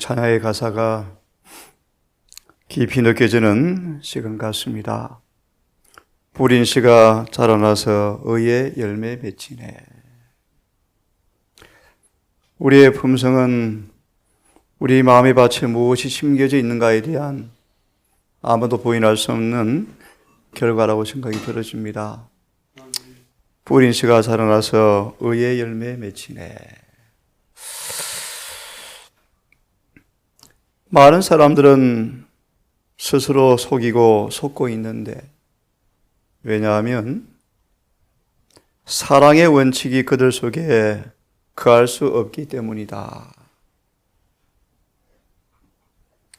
찬야의 가사가 깊이 느껴지는 시간 같습니다. 뿌린 씨가 자라나서 의의 열매 맺히네. 우리의 품성은 우리 마음의 밭에 무엇이 심겨져 있는가에 대한 아무도 부인할 수 없는 결과라고 생각이 들어집니다. 뿌린 씨가 자라나서 의의 열매 맺히네. 많은 사람들은 스스로 속이고 속고 있는데, 왜냐하면 사랑의 원칙이 그들 속에 거할 수 없기 때문이다.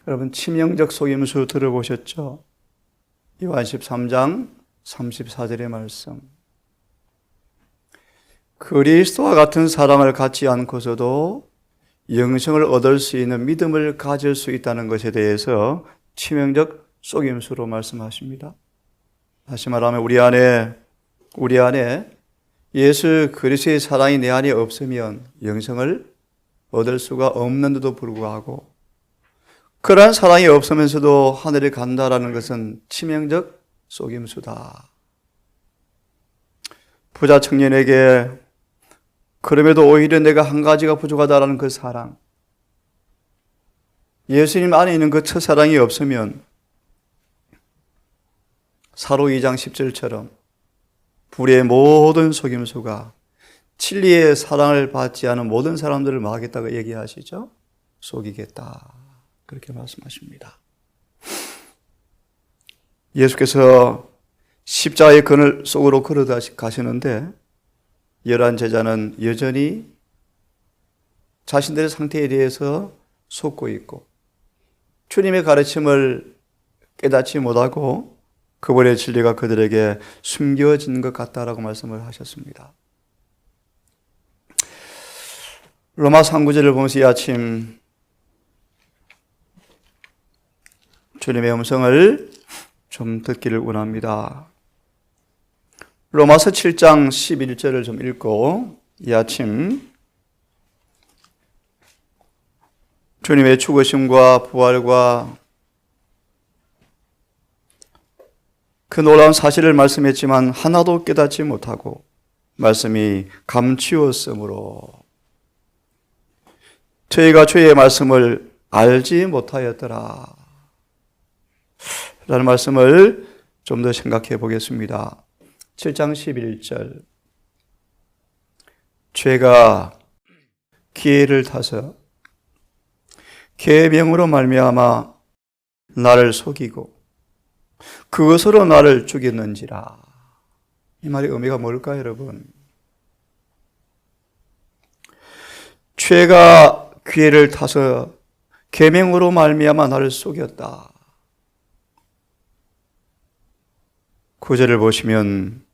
여러분, 치명적 속임수 들어보셨죠? 요한 13장 34절의 말씀. 그리스도와 같은 사랑을 갖지 않고서도 영생을 얻을 수 있는 믿음을 가질 수 있다는 것에 대해서 치명적 속임수로 말씀하십니다. 다시 말하면 우리 안에 예수 그리스도의 사랑이 내 안에 없으면 영생을 얻을 수가 없는데도 불구하고, 그러한 사랑이 없으면서도 하늘에 간다라는 것은 치명적 속임수다. 부자 청년에게 그럼에도 오히려 내가 한 가지가 부족하다라는 그 사랑, 예수님 안에 있는 그 첫사랑이 없으면 사로 2장 10절처럼 불의 모든 속임수가 진리의 사랑을 받지 않은 모든 사람들을 막겠다고 얘기하시죠? 속이겠다, 그렇게 말씀하십니다. 예수께서 십자가의 그늘 속으로 걸어가시는데 11 제자는 여전히 자신들의 상태에 대해서 속고 있고 주님의 가르침을 깨닫지 못하고 그분의 진리가 그들에게 숨겨진 것 같다라고 말씀을 하셨습니다. 로마 3구절을 보면서 이 아침 주님의 음성을 좀 듣기를 원합니다. 로마서 7장 11절을 좀 읽고 이 아침 주님의 죽으심과 부활과 그 놀라운 사실을 말씀했지만 하나도 깨닫지 못하고 말씀이 감추었으므로 저희가 주의 말씀을 알지 못하였더라 라는 말씀을 좀 더 생각해 보겠습니다. 7장 11절. 죄가 기회를 타서 계명으로 말미암아 나를 속이고 그것으로 나를 죽였는지라. 이 말의 의미가 뭘까요, 여러분? 죄가 기회를 타서 계명으로 말미암아 나를 속였다. 구절을 보시면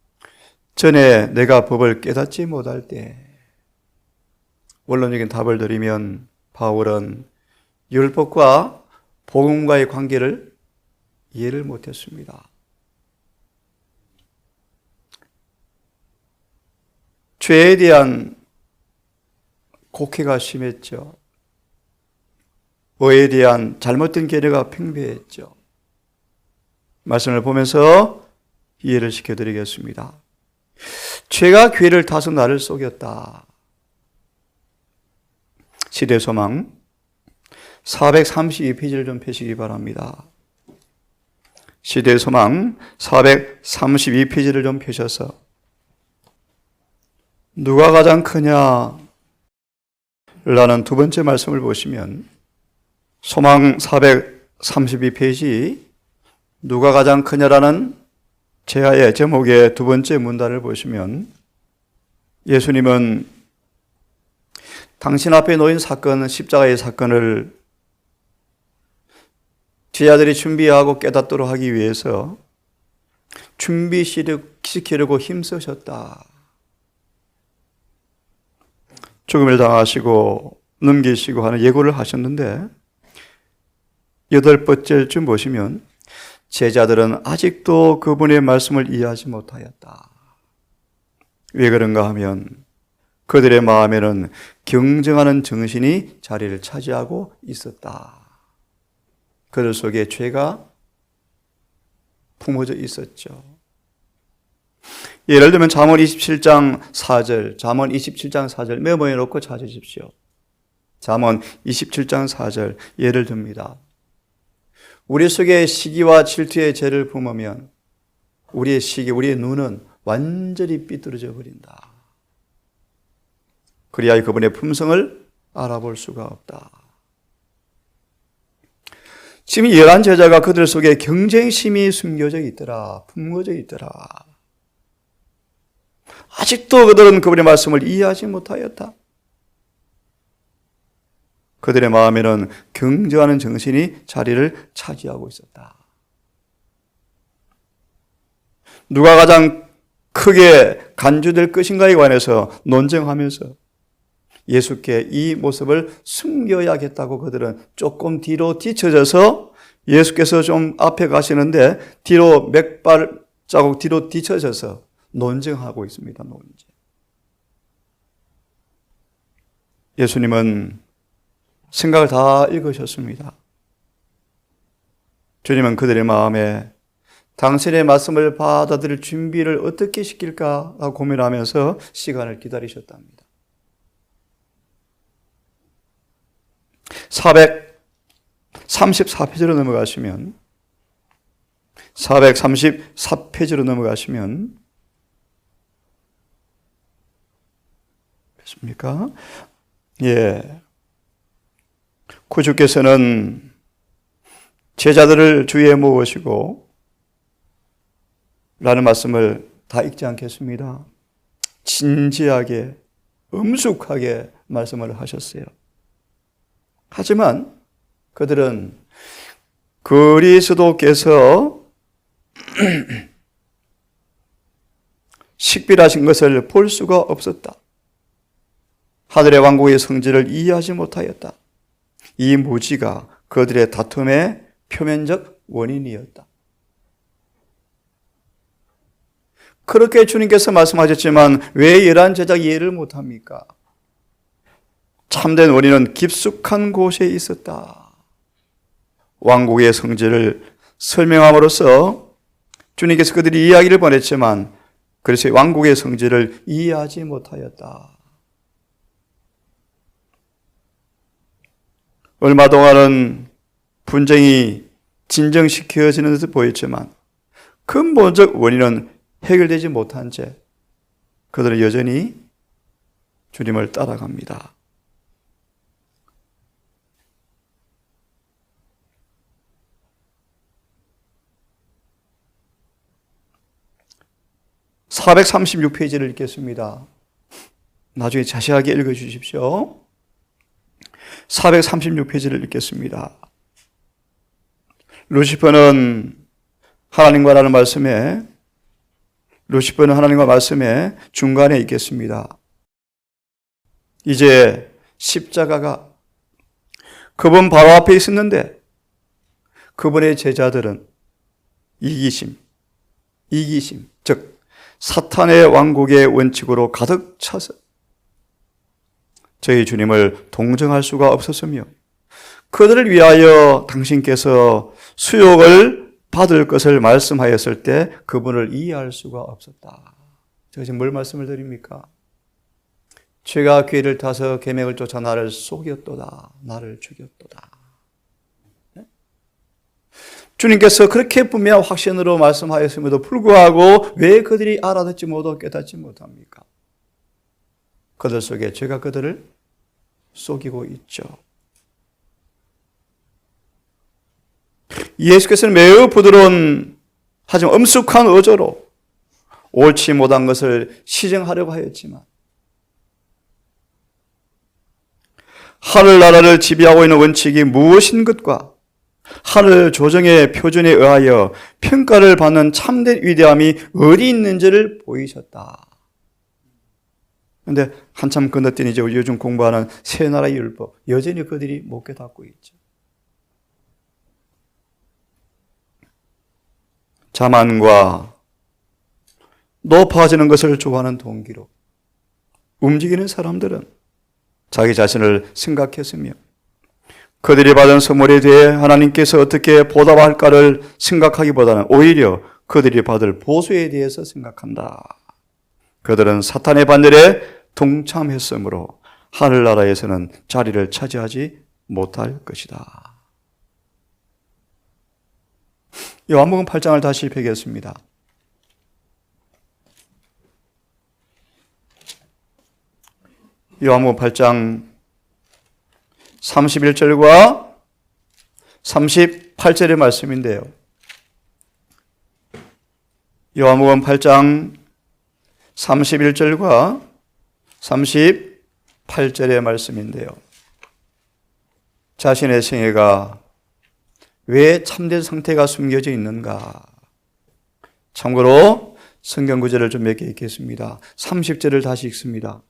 전에 내가 법을 깨닫지 못할 때, 원론적인 답을 드리면 바울은 율법과 복음과의 관계를 이해를 못했습니다. 죄에 대한 곡해가 심했죠. 의에 대한 잘못된 계례가 팽배했죠. 말씀을 보면서 이해를 시켜드리겠습니다. 죄가 기회를 타서 나를 속였다. 시대소망 432페이지를 좀 펴시기 바랍니다. 시대소망 432페이지를 좀 펴셔서 누가 가장 크냐 라는 두 번째 말씀을 보시면 소망 432페이지 누가 가장 크냐라는 제하의 제목의 두 번째 문단을 보시면 예수님은 당신 앞에 놓인 사건, 십자가의 사건을 제자들이 준비하고 깨닫도록 하기 위해서 준비시키려고 힘쓰셨다. 죽음을 당하시고 넘기시고 하는 예고를 하셨는데 8번째쯤 보시면 제자들은 아직도 그분의 말씀을 이해하지 못하였다. 왜 그런가 하면 그들의 마음에는 경쟁하는 정신이 자리를 차지하고 있었다. 그들 속에 죄가 품어져 있었죠. 예를 들면 잠언 27장 4절, 잠언 27장 4절 메모해 놓고 찾으십시오. 잠언 27장 4절 예를 듭니다. 우리 속에 시기와 질투의 죄를 품으면 우리의 시기, 우리의 눈은 완전히 삐뚤어져 버린다. 그리하여 그분의 품성을 알아볼 수가 없다. 지금 11 제자가 그들 속에 경쟁심이 숨겨져 있더라. 품어져 있더라. 아직도 그들은 그분의 말씀을 이해하지 못하였다. 그들의 마음에는 경쟁하는 정신이 자리를 차지하고 있었다. 누가 가장 크게 간주될 것인가에 관해서 논쟁하면서 예수께 이 모습을 숨겨야겠다고 그들은 조금 뒤로 뒤쳐져서 예수께서 좀 앞에 가시는데 뒤로 몇 발자국 뒤로 뒤쳐져서 논쟁하고 있습니다. 논쟁. 예수님은 생각을 다 읽으셨습니다. 주님은 그들의 마음에 당신의 말씀을 받아들일 준비를 어떻게 시킬까 고민하면서 시간을 기다리셨답니다. 434페이지로 넘어가시면 434페이지로 넘어가시면 됐습니까? 예. 구주께서는 제자들을 주위에 모으시고 라는 말씀을 다 읽지 않겠습니다. 진지하게 엄숙하게 말씀을 하셨어요. 하지만 그들은 그리스도께서 식별하신 것을 볼 수가 없었다. 하늘의 왕국의 성질을 이해하지 못하였다. 이 무지가 그들의 다툼의 표면적 원인이었다. 그렇게 주님께서 말씀하셨지만 왜 11 제자가 이해를 못합니까? 참된 원인은 깊숙한 곳에 있었다. 왕국의 성질을 설명함으로써 주님께서 그들이 이야기를 보냈지만 그래서 왕국의 성질을 이해하지 못하였다. 얼마 동안은 분쟁이 진정시켜지는 듯 보였지만 근본적 원인은 해결되지 못한 채 그들은 여전히 주님을 따라갑니다. (436페이지를) 읽겠습니다. 나중에 자세하게 읽어주십시오. 436페이지를 읽겠습니다. 루시퍼는 하나님과 말씀에 중간에 있겠습니다. 이제 십자가가 그분 바로 앞에 있었는데 그분의 제자들은 이기심, 즉 사탄의 왕국의 원칙으로 가득 차서 저희 주님을 동정할 수가 없었으며 그들을 위하여 당신께서 수욕을 받을 것을 말씀하였을 때 그분을 이해할 수가 없었다. 제가 지금 뭘 말씀을 드립니까? 죄가 괴를 타서 계명을 쫓아 나를 속였도다. 나를 죽였도다. 주님께서 그렇게 분명한 확신으로 말씀하였음에도 불구하고 왜 그들이 알아듣지 못하고 깨닫지 못합니까? 그들 속에 죄가 그들을 속이고 있죠. 예수께서는 매우 부드러운 하지만 엄숙한 어조로 옳지 못한 것을 시정하려고 하였지만 하늘나라를 지배하고 있는 원칙이 무엇인 것과 하늘 조정의 표준에 의하여 평가를 받는 참된 위대함이 어디 있는지를 보이셨다. 그런데 한참 건너뛴 이제 요즘 공부하는 새 나라의 율법 여전히 그들이 못 깨닫고 있죠. 자만과 높아지는 것을 좋아하는 동기로 움직이는 사람들은 자기 자신을 생각했으며 그들이 받은 선물에 대해 하나님께서 어떻게 보답할까를 생각하기보다는 오히려 그들이 받을 보수에 대해서 생각한다. 그들은 사탄의 반열에 동참했으므로 하늘나라에서는 자리를 차지하지 못할 것이다. 요한복음 8장을 다시 펴겠습니다. 요한복음 8장 31절과 38절의 말씀인데요. 요한복음 8장 31절과 38절의 말씀인데요. 자신의 생애가 왜 참된 상태가 숨겨져 있는가? 참고로 성경 구절을 좀 몇 개 읽겠습니다. 30절을 다시 읽습니다.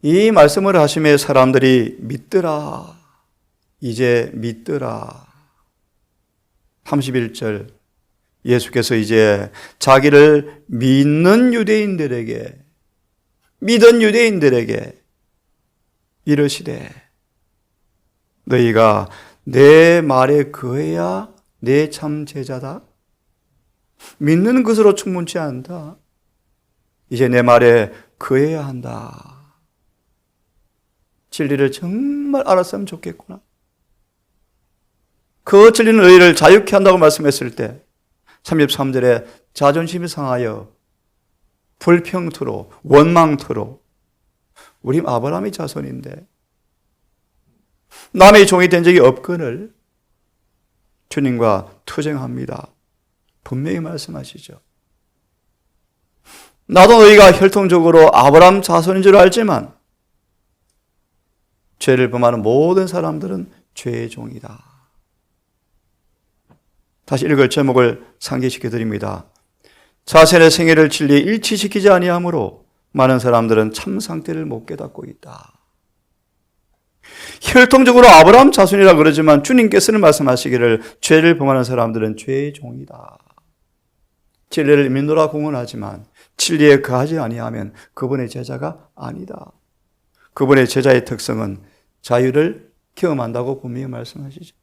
이 말씀을 하심에 사람들이 믿더라. 이제 믿더라. 31절 예수께서 이제 자기를 믿는 유대인들에게 이르시되 너희가 내 말에 거해야 내 참 제자다. 믿는 것으로 충분치 않다. 이제 내 말에 거해야 한다. 진리를 정말 알았으면 좋겠구나. 그 진리는 너희를 자유케 한다고 말씀했을 때 33절에 자존심이 상하여 불평토로 원망토로 우리 아브라함의 자손인데 남의 종이 된 적이 없거늘 주님과 투쟁합니다. 분명히 말씀하시죠. 나도 너희가 혈통적으로 아브라함 자손인 줄 알지만 죄를 범하는 모든 사람들은 죄의 종이다. 다시 읽을 제목을 상기시켜 드립니다. 자신의 생애를 진리에 일치시키지 아니하므로 많은 사람들은 참 상태를 못 깨닫고 있다. 혈통적으로 아브라함 자손이라 그러지만 주님께서는 말씀하시기를 죄를 범하는 사람들은 죄의 종이다. 진리를 믿노라 공언하지만 진리에 거하지 아니하면 그분의 제자가 아니다. 그분의 제자의 특성은 자유를 경험한다고 분명히 말씀하시죠.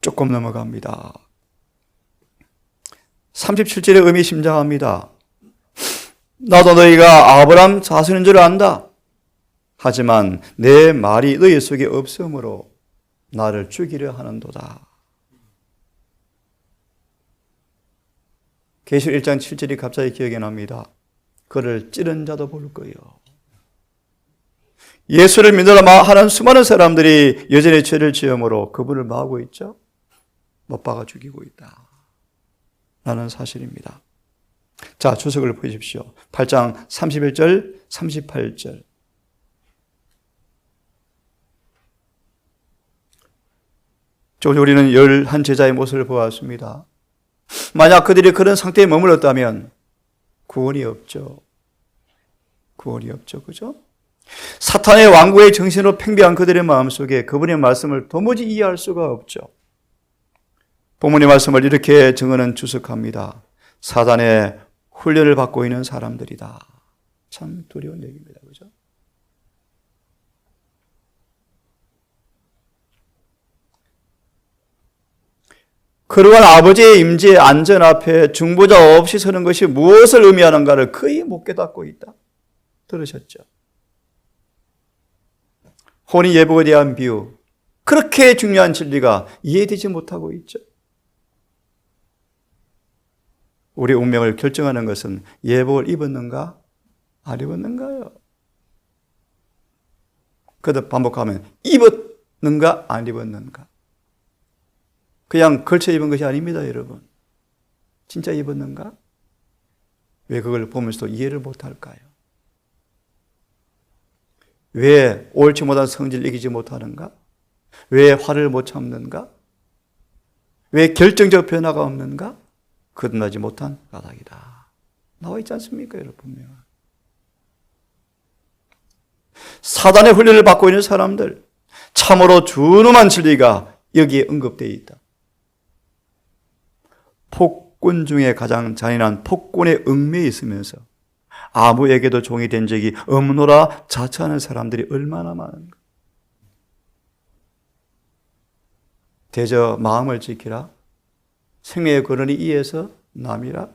조금 넘어갑니다. 37절의 의미심장합니다. 나도 너희가 아브라함 자손인 줄 안다. 하지만 내 말이 너희 속에 없으므로 나를 죽이려 하는도다. 계시록 1장 7절이 갑자기 기억이 납니다. 그를 찌른 자도 볼 거요. 예수를 믿으라 하는 수많은 사람들이 여전히 죄를 지음으로 그분을 마하고 있죠. 못 박아 죽이고 있다. 라는 사실입니다. 자, 주석을 보십시오. 8장 31절, 38절. 우리는 11제자의 모습을 보았습니다. 만약 그들이 그런 상태에 머물렀다면 구원이 없죠. 그죠? 사탄의 왕국의 정신으로 팽배한 그들의 마음속에 그분의 말씀을 도무지 이해할 수가 없죠. 본문의 말씀을 이렇게 증언은 주석합니다. 사단의 훈련을 받고 있는 사람들이다. 참 두려운 얘기입니다. 그죠? 그러한 아버지의 임재의 안전 앞에 중보자 없이 서는 것이 무엇을 의미하는가를 거의 못 깨닫고 있다. 들으셨죠? 혼인 예복에 대한 비유, 그렇게 중요한 진리가 이해되지 못하고 있죠. 우리 운명을 결정하는 것은 예복을 입었는가 안 입었는가요? 그것도 반복하면 입었는가 안 입었는가. 그냥 걸쳐 입은 것이 아닙니다, 여러분. 진짜 입었는가? 왜 그걸 보면서도 이해를 못할까요? 왜 옳지 못한 성질을 이기지 못하는가? 왜 화를 못 참는가? 왜 결정적 변화가 없는가? 거듭나지 못한 까닭이다. 나와 있지 않습니까, 여러분? 사단의 훈련을 받고 있는 사람들, 참으로 준엄한 진리가 여기에 언급되어 있다. 폭군 중에 가장 잔인한 폭군의 얽매에 있으면서 아무에게도 종이 된 적이 없노라 자처하는 사람들이 얼마나 많은가. 대저 마음을 지키라. 생명의 근원이 이에서 남이라.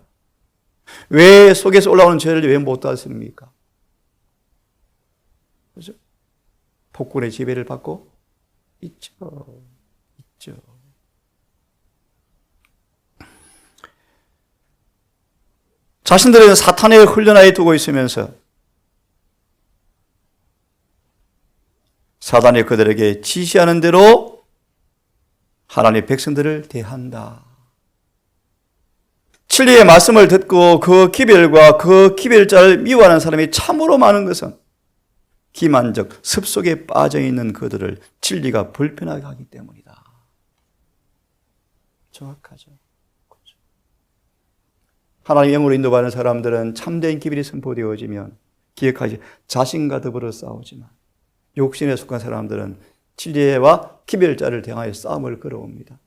왜 속에서 올라오는 죄를 왜 못 닫습니까? 그죠? 폭군의 지배를 받고 있죠. 자신들은 사탄의 훈련하에 두고 있으면서 사단이 그들에게 지시하는 대로 하나님의 백성들을 대한다. 진리의 말씀을 듣고 그 기별과 그 기별자를 미워하는 사람이 참으로 많은 것은 기만적 습속에 빠져있는 그들을 진리가 불편하게 하기 때문이다. 정확하죠. 하나님의 영으로 인도받는 사람들은 참된 기별이 선포되어지면 기억하지, 자신과 더불어 싸우지만 욕심에 속한 사람들은 진리와 기별자를 대하여 싸움을 걸어옵니다.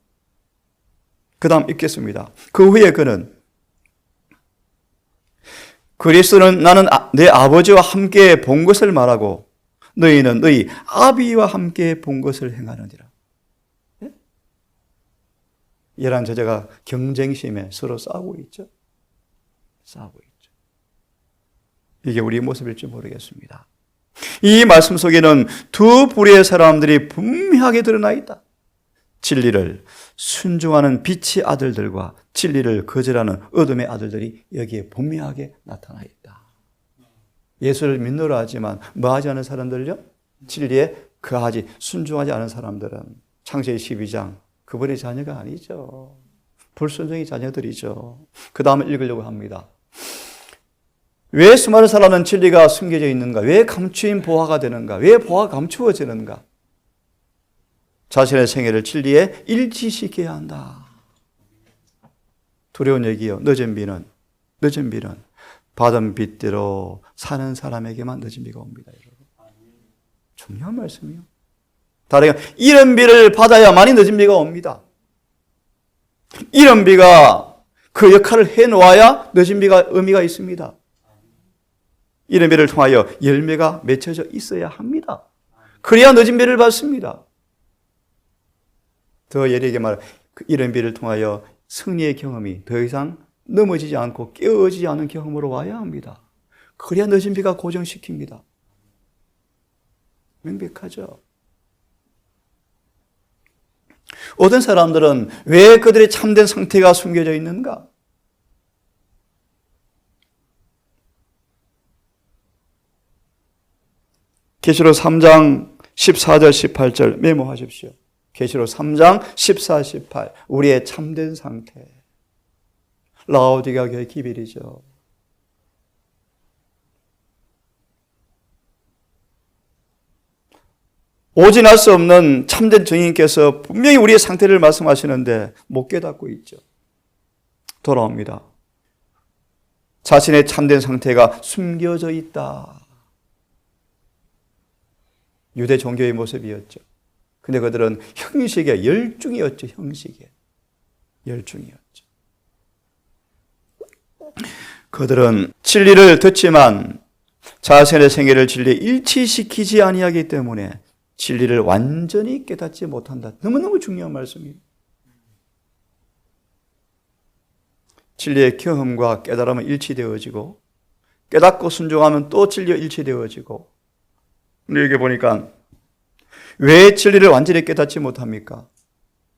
그 다음 읽겠습니다. 그 후에 그는 그리스도는 나는 내 아버지와 함께 본 것을 말하고 너희는 너희 아비와 함께 본 것을 행하느니라. 이란 저자가 경쟁심에 서로 싸우고 있죠. 이게 우리의 모습일지 모르겠습니다. 이 말씀 속에는 두 부류의 사람들이 분명하게 드러나 있다. 진리를 순종하는 빛의 아들들과 진리를 거절하는 어둠의 아들들이 여기에 분명하게 나타나 있다. 예수를 믿노라 하지만 뭐 하지 않은 사람들요? 진리에 거하지 순종하지 않은 사람들은 창세기 12장 그분의 자녀가 아니죠. 불순종의 자녀들이죠. 그 다음을 읽으려고 합니다. 왜 수많은 사람은 진리가 숨겨져 있는가? 왜 감추인 보화가 되는가? 왜 보화가 감추어지는가? 자신의 생애를 진리에 일치시켜야 한다. 두려운 얘기요. 늦은 비는 받은 빚대로 사는 사람에게만 늦은 비가 옵니다. 여러분. 중요한 말씀이요. 다른 이런 비를 받아야만이 늦은 비가 옵니다. 이런 비가 그 역할을 해놓아야 늦은 비가 의미가 있습니다. 이런 비를 통하여 열매가 맺혀져 있어야 합니다. 그래야 늦은 비를 받습니다. 더 예리하게 말해 이런 비를 통하여 승리의 경험이 더 이상 넘어지지 않고 깨어지지 않은 경험으로 와야 합니다. 그래야 늦은 비가 고정시킵니다. 명백하죠. 어떤 사람들은 왜 그들의 참된 상태가 숨겨져 있는가? 계시록 3장 14절 18절 메모하십시오. 계시록 3장 14, 18 우리의 참된 상태. 라오디게아 교회의 기별이죠. 오진할 수 없는 참된 증인께서 분명히 우리의 상태를 말씀하시는데 못 깨닫고 있죠. 돌아옵니다. 자신의 참된 상태가 숨겨져 있다. 유대 종교의 모습이었죠. 근데 그들은 형식에 열중이었죠. 형식에 열중이었죠. 그들은 진리를 듣지만 자신의 생애를 진리에 일치시키지 아니하기 때문에 진리를 완전히 깨닫지 못한다. 너무너무 중요한 말씀이에요. 진리의 경험과 깨달음은 일치되어지고 깨닫고 순종하면 또 진리와 일치되어지고. 근데 여기 보니까 왜 진리를 완전히 깨닫지 못합니까?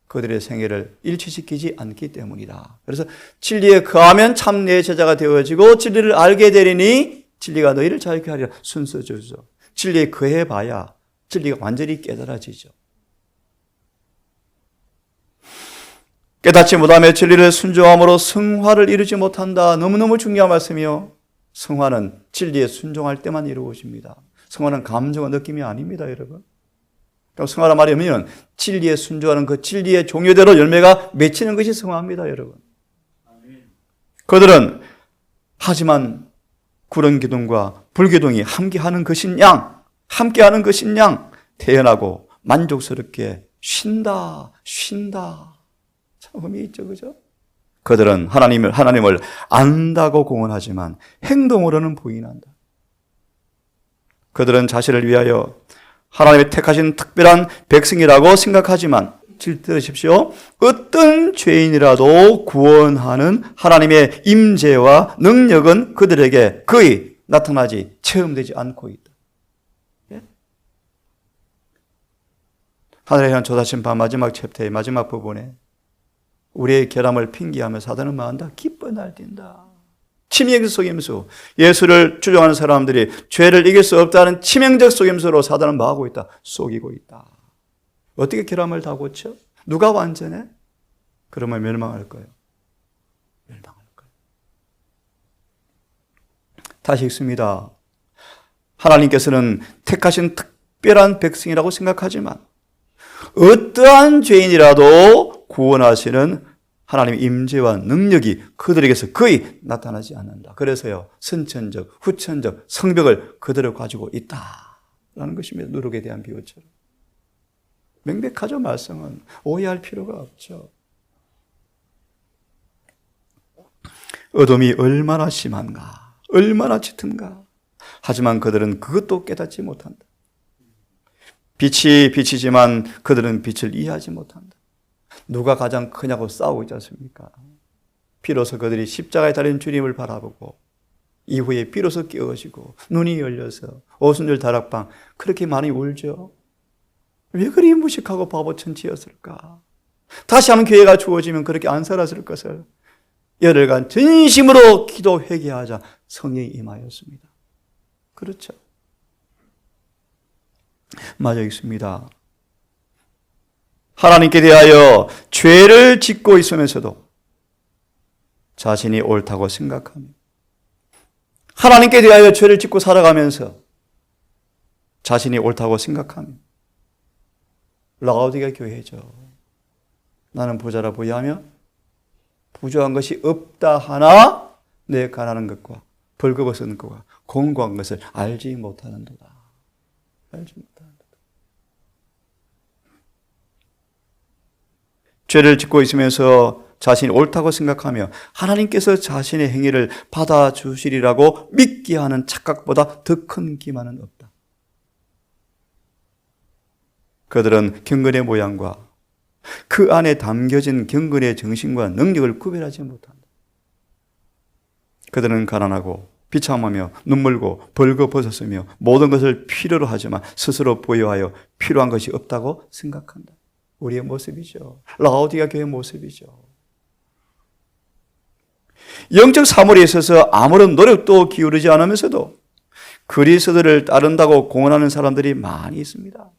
그들의 생애를 일치시키지 않기 때문이다. 그래서 진리에 거하면 참 내 제자가 되어지고 진리를 알게 되리니 진리가 너희를 자유케 하리라. 순서죠. 진리에 거해봐야 진리가 완전히 깨달아지죠. 깨닫지 못하며 진리를 순종함으로 성화를 이루지 못한다. 너무너무 중요한 말씀이요. 성화는 진리에 순종할 때만 이루어집니다. 성화는 감정과 느낌이 아닙니다, 여러분. 성화란 말이 뭐냐면 진리에 순종하는 그 진리의 종류대로 열매가 맺히는 것이 성화입니다, 여러분. 그들은 하지만 구른기둥과 불기둥이 함께하는 것인 양 태어나고 만족스럽게 쉰다. 참 의미 있죠, 그죠? 그들은 하나님을 안다고 공언하지만 행동으로는 부인한다. 그들은 자신을 위하여 하나님의 택하신 특별한 백성이라고 생각하지만 들으십시오. 어떤 죄인이라도 구원하는 하나님의 임재와 능력은 그들에게 거의 나타나지 체험되지 않고 있다. 예? 하늘의 현 조사심판 마지막 챕터의 마지막 부분에 우리의 결함을 핑계하며 사단은 뭐한다? 기뻐 날뛴다. 치명적 속임수. 예수를 주장하는 사람들이 죄를 이길 수 없다는 치명적 속임수로 사단은 뭐하고 있다? 속이고 있다. 어떻게 결함을 다 고쳐? 누가 완전해? 그러면 멸망할 거예요. 멸망할 거예요. 다시 읽습니다. 하나님께서는 택하신 특별한 백성이라고 생각하지만 어떠한 죄인이라도 구원하시는 하나님의 임재와 능력이 그들에게서 거의 나타나지 않는다. 그래서요, 선천적, 후천적 성벽을 그대로 가지고 있다라는 것입니다. 누룩에 대한 비유처럼. 명백하죠, 말씀은. 오해할 필요가 없죠. 어둠이 얼마나 심한가, 얼마나 짙은가. 하지만 그들은 그것도 깨닫지 못한다. 빛이 빛이지만 그들은 빛을 이해하지 못한다. 누가 가장 크냐고 싸우고 있지 않습니까? 비로소 그들이 십자가에 달린 주님을 바라보고 이후에 비로소 깨어지고 눈이 열려서 오순절 다락방 그렇게 많이 울죠. 왜 그리 무식하고 바보천지였을까? 다시 한번 기회가 주어지면 그렇게 안 살았을 것을 열흘간 전심으로 기도 회개하자 성령이 임하였습니다. 그렇죠. 맞아 있습니다. 하나님께 대하여 죄를 짓고 있으면서도 자신이 옳다고 생각하며 하나님께 대하여 죄를 짓고 살아가면서 자신이 옳다고 생각하며 라오디게 교회죠. 나는 부자라 부유하며 부족한 것이 없다 하나 내 가난한 것과 벌거벗은 것과 공고한 것을 알지 못하는도다. 알지 못하는도다. 죄를 짓고 있으면서 자신이 옳다고 생각하며 하나님께서 자신의 행위를 받아주시리라고 믿게 하는 착각보다 더 큰 기만은 없다. 그들은 경건의 모양과 그 안에 담겨진 경건의 정신과 능력을 구별하지 못한다. 그들은 가난하고 비참하며 눈물고 벌거벗었으며 모든 것을 필요로 하지만 스스로 부여하여 필요한 것이 없다고 생각한다. 우리의 모습이죠. 라오디가 교회의 모습이죠. 영적 사물에 있어서 아무런 노력도 기울이지 않으면서도 그리스도를 따른다고 공언하는 사람들이 많이 있습니다.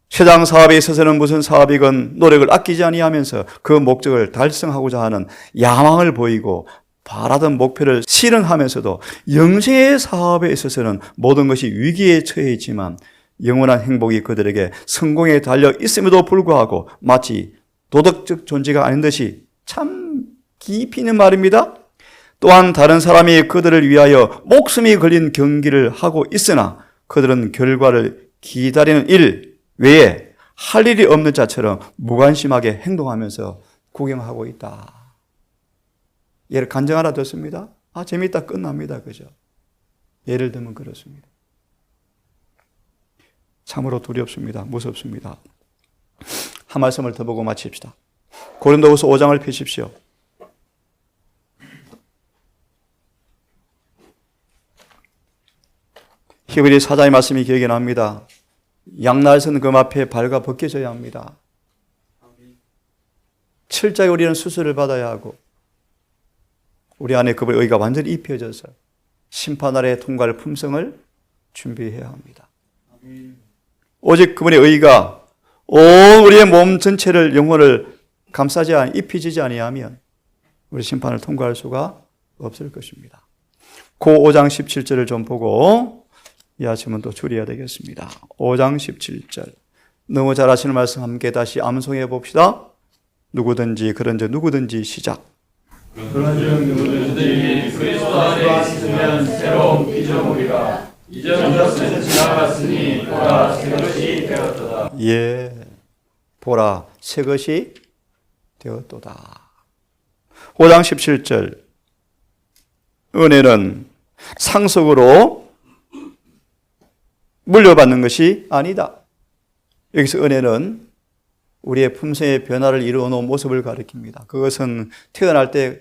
세상 사업에 있어서는 무슨 사업이건 노력을 아끼지 아니하면서 그 목적을 달성하고자 하는 야망을 보이고 바라던 목표를 실현하면서도 영생의 사업에 있어서는 모든 것이 위기에 처해 있지만 영원한 행복이 그들에게 성공에 달려 있음에도 불구하고 마치 도덕적 존재가 아닌 듯이 참 깊이 있는 말입니다. 또한 다른 사람이 그들을 위하여 목숨이 걸린 경기를 하고 있으나 그들은 결과를 기다리는 일 외에 할 일이 없는 자처럼 무관심하게 행동하면서 구경하고 있다. 예를 간증 하나 듣습니다. 재밌다 끝납니다. 그죠? 예를 들면 그렇습니다. 참으로 두렵습니다. 무섭습니다. 한 말씀을 더 보고 마칩시다. 고린도후서 5장을 펴십시오. 히브리 4장의 말씀이 기억이 납니다. 양날선 금 앞에 발가 벗겨져야 합니다. 철저히 우리는 수술을 받아야 하고 우리 안에 그분의 의가 완전히 입혀져서 심판날의 통과할 품성을 준비해야 합니다. 오직 그분의 의가 온 우리의 몸 전체를 영혼을 감싸지 입히지지 아니하면 우리 심판을 통과할 수가 없을 것입니다. 고 5장 17절을 좀 보고 이 아침은 또 줄여야 되겠습니다. 5장 17절 너무 잘 아시는 말씀 함께 다시 암송해 봅시다. 누구든지 그런즉 누구든지 시작. 그런즉 누구든지 그리스도 안에 있으면 새로운 피조물이라 이전 것은 지나갔으니 보라 새 것이 되었도다. 예, 보라 새 것이 되었도다. 5장 17절 은혜는 상속으로 물려받는 것이 아니다. 여기서 은혜는 우리의 품성의 변화를 이루어 놓은 모습을 가리킵니다. 그것은 태어날 때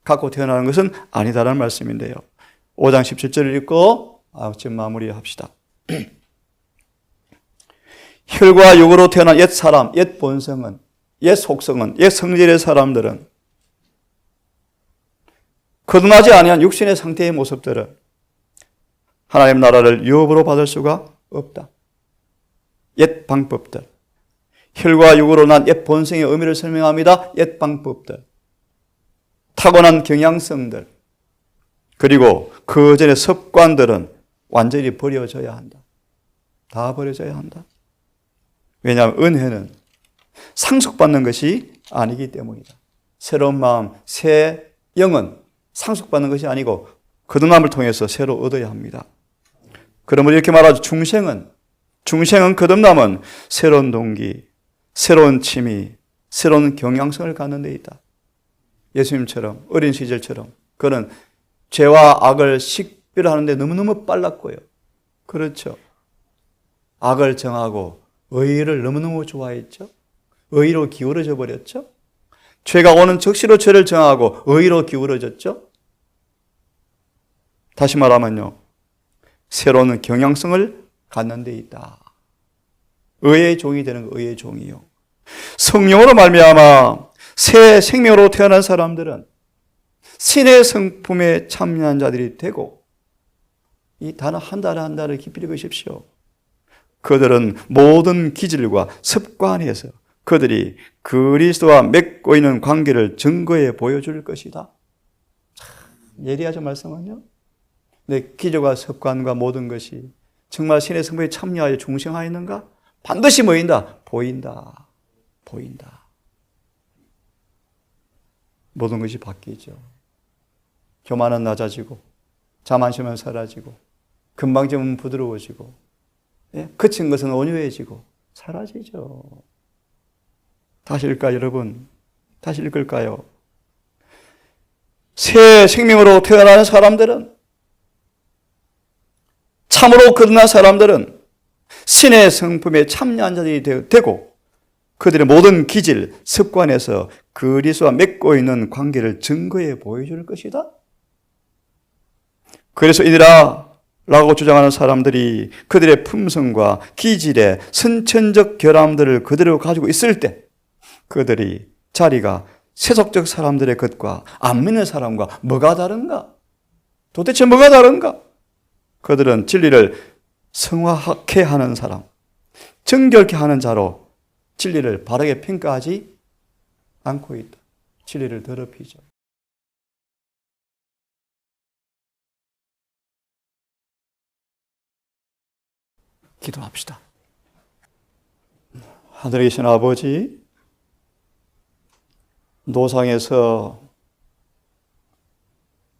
갖고 태어나는 것은 아니다라는 말씀인데요. 5장 17절을 읽고 지금 마무리합시다. 혈과 육으로 태어난 옛 사람, 옛 본성은, 옛 속성은, 옛 성질의 사람들은 거듭나지 아니한 육신의 상태의 모습들은 하나님 나라를 유업으로 받을 수가 없다. 옛 방법들, 혈과 육으로 난 옛 본성의 의미를 설명합니다. 옛 방법들, 타고난 경향성들, 그리고 그 전의 습관들은 완전히 버려져야 한다. 다 버려져야 한다. 왜냐하면 은혜는 상속받는 것이 아니기 때문이다. 새로운 마음, 새 영은 상속받는 것이 아니고 거듭남을 통해서 새로 얻어야 합니다. 그러므로 이렇게 말하죠. 중생은 거듭남은 새로운 동기, 새로운 취미, 새로운 경향성을 갖는 데 있다. 예수님처럼 어린 시절처럼 그는 죄와 악을 식별하는데 너무너무 빨랐고요. 그렇죠. 악을 정하고 의의를 너무너무 좋아했죠. 의의로 기울어져 버렸죠. 죄가 오는 적시로 죄를 정하고 의의로 기울어졌죠. 다시 말하면요, 새로운 경향성을 갖는 데 있다. 의의 종이 되는 거, 의의 종이요. 성령으로 말미암아 새 생명으로 태어난 사람들은 신의 성품에 참여한 자들이 되고, 이 단어 한 단어 한 단어를 깊이 읽으십시오. 그들은 모든 기질과 습관에서 그들이 그리스도와 맺고 있는 관계를 증거해 보여줄 것이다. 참 예리하죠, 말씀은요. 내 기질과 습관과 모든 것이 정말 신의 성품에 참여하여 중생하였는가? 반드시 보인다. 보인다. 모든 것이 바뀌죠. 교만은 낮아지고, 자만심은 사라지고, 금방점은 부드러워지고, 거친 것은 온유해지고 사라지죠. 다시 읽을까요, 여러분? 다시 읽을까요? 새 생명으로 태어나는 사람들은, 참으로 거듭난 사람들은 신의 성품에 참여한 자들이 되고, 그들의 모든 기질, 습관에서 그리스도와 맺고 있는 관계를 증거해 보여줄 것이다. 그래서 이니라 라고 주장하는 사람들이 그들의 품성과 기질의 선천적 결함들을 그대로 가지고 있을 때 그들이 자리가 세속적 사람들의 것과 안 믿는 사람과 뭐가 다른가? 도대체 뭐가 다른가? 그들은 진리를 성화케 하는 사람, 정결케 하는 자로 진리를 바르게 평가하지 않고 있다. 진리를 더럽히죠. 기도합시다. 하늘에 계신 아버지, 노상에서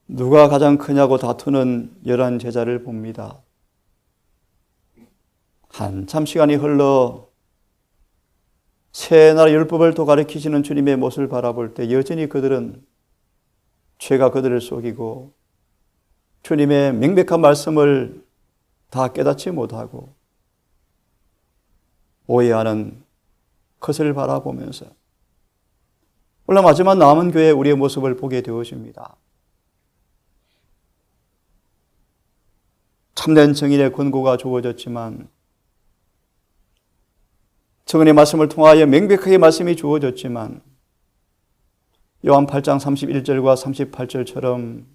누가 가장 크냐고 다투는 11 제자를 봅니다. 한참 시간이 흘러 새 나라 율법을 또 가르치시는 주님의 모습을 바라볼 때 여전히 그들은 죄가 그들을 속이고 주님의 명백한 말씀을 다 깨닫지 못하고 오해하는 것을 바라보면서 물론 마지막 남은 교회의 우리의 모습을 보게 되어집니다. 참된 정인의 권고가 주어졌지만, 정인의 말씀을 통하여 명백하게 말씀이 주어졌지만, 요한 8장 31절과 38절처럼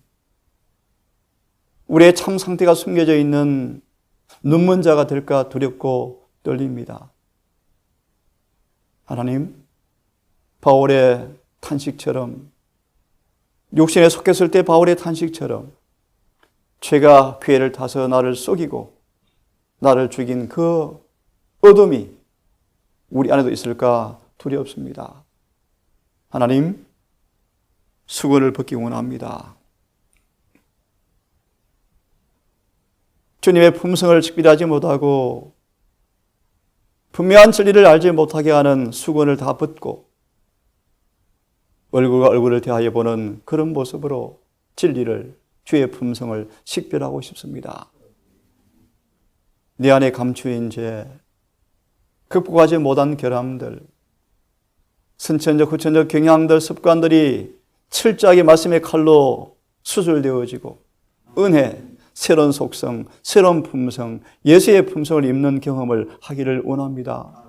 우리의 참 상태가 숨겨져 있는 눈먼 자가 될까 두렵고 떨립니다. 하나님, 바울의 탄식처럼, 육신에 속했을 때 바울의 탄식처럼 죄가 괴를 타서 나를 속이고 나를 죽인 그 어둠이 우리 안에도 있을까 두렵습니다. 하나님, 수건을 벗기 원합니다. 주님의 품성을 식별하지 못하고 분명한 진리를 알지 못하게 하는 수건을 다 벗고 얼굴과 얼굴을 대하여 보는 그런 모습으로 진리를, 주의 품성을 식별하고 싶습니다. 내 안에 감추인 죄, 극복하지 못한 결함들, 선천적, 후천적 경향들, 습관들이 철저하게 말씀의 칼로 수술되어지고 은혜, 새로운 속성, 새로운 품성, 예수의 품성을 입는 경험을 하기를 원합니다.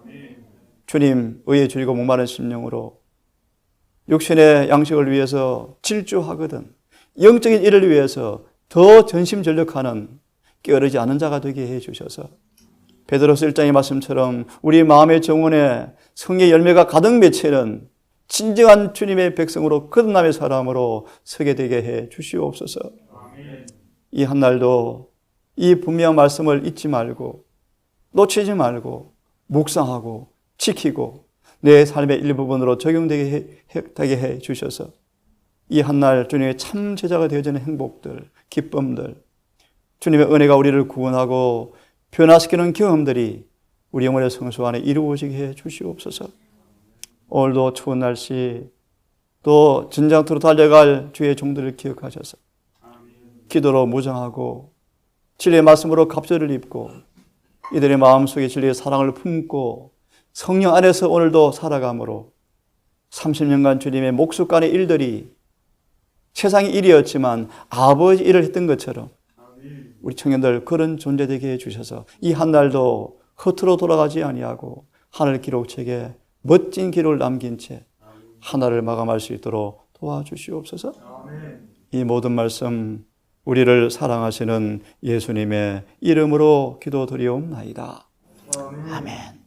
주님, 의에 줄이고 목마른 심령으로 육신의 양식을 위해서 질주하거든 영적인 일을 위해서 더 전심전력하는 게으르지 않은 자가 되게 해주셔서 베드로서 1장의 말씀처럼 우리 마음의 정원에 성의 열매가 가득 맺히는 진정한 주님의 백성으로 거듭남의 사람으로 서게 되게 해 주시옵소서. 이 한날도 이 분명한 말씀을 잊지 말고 놓치지 말고 묵상하고 지키고 내 삶의 일부분으로 적용되게 해 주셔서 이 한날 주님의 참 제자가 되어지는 행복들, 기쁨들, 주님의 은혜가 우리를 구원하고 변화시키는 경험들이 우리 영혼의 성소 안에 이루어지게 해 주시옵소서. 오늘도 추운 날씨 또 전장터로 달려갈 주의 종들을 기억하셔서 기도로 무장하고 진리의 말씀으로 갑절을 입고 이들의 마음속에 진리의 사랑을 품고 성령 안에서 오늘도 살아감으로 30년간 주님의 목숫간의 일들이 세상의 일이었지만 아버지 일을 했던 것처럼 우리 청년들 그런 존재 되게 해주셔서 이 한날도 허투루 돌아가지 아니하고 하늘 기록책에 멋진 기록을 남긴 채 하나를 마감할 수 있도록 도와주시옵소서. 이 모든 말씀 우리를 사랑하시는 예수님의 이름으로 기도드리옵나이다. 아멘.